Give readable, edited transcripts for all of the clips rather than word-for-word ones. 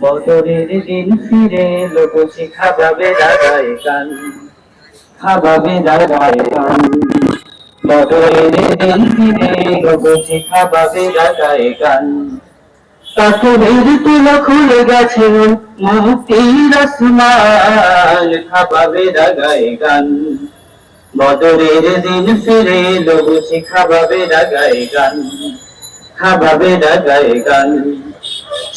বদরের দিন ফিরে এলো বুঝি খাবাবে দাদায় গান, খাবাবে দাদায় গান। বদরের দিন ফিরে এলো বুঝি খাবাবে দাদায় গান। পাথরের তুলা খুলে গেছে মুক্তির আসমান, খাবাবে দাদায় গান। বদরের দিন ফিরে এলো বুঝি খাবাবে দাদায় গান, খাবাবে দাদায় গান।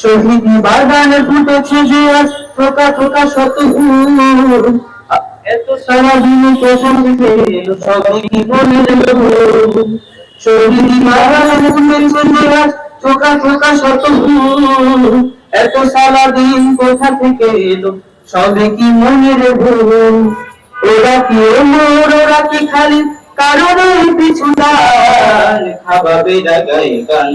শহীদ বাগানে ফুটেছে যে আজ ফোকা ফোকা শত ফুল, এত সারা দিন কোথায় থেকে এলো সবাই কি বলে এলো। শহীদ বাগানে ফুটেছে যে আজ ফোকা ফোকা শত ফুল, এত সারা দিন কোথা থেকে এলো সবে কি মনের ভুল। ওরা কি ওমর, ওরা কি খালি কারণের পিছু ডান, খাবাবে দাগাই গান।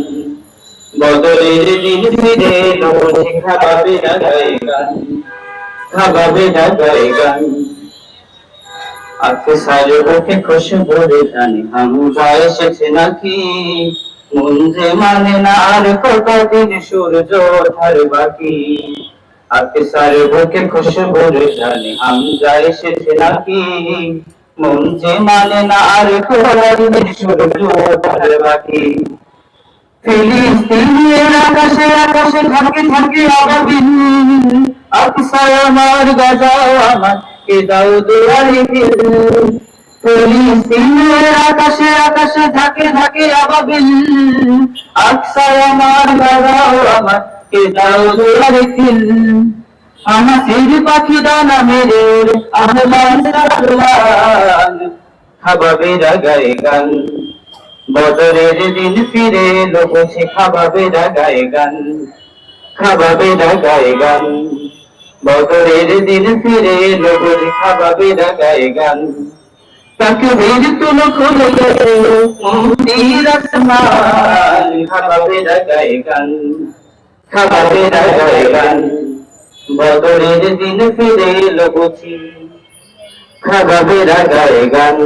বদরের দিন ফিরে এলো বুঝি খাবাবে দাগাই গান, খাবাবে দাগাই গান। আজকে সারে বুকে খুশবুর জানি হামজা এসেছে নাকি, মন যে মানে না আর কতদিন সূর্য ওঠার বাকি। আজকে সারে বুকে খুশবুর জানি হামজা এসেছে নাকি, মন যে মানে না আর কতদিন সূর্য ওঠার বাকি। ফিলিস্তিনের আকাশে আকাশে থাকে থাকে আবাবিল, আকসায় আমার গাজাও আমার কে দাও দুয়ারে দিল। ফিলিস্তিনের আকাশে আকাশে থাকে থাকে আবাবিল, আকসায় আমার গাজাও আমার কে দাও দুয়ারে দিল। হামাসের পাখি দানা মেরে আহলান সাহলান, খাবাবে দাগায় গান। বদরের দিন ফিরে এলো বুঝি খাবাবে দাগায় গান, খাবাবে দাগায় গান। বদরের দিন ফিরে এলো বুঝি খাবাবে দাগায় গান। তাকবীর তুলো খুলে গেছে মুক্তির আসমান, খাবাবে দাগায় গান, খাবাবে দাগায় গান। বদরের দিন ফিরে এলো বুঝি খাবাবে দাগায় গান।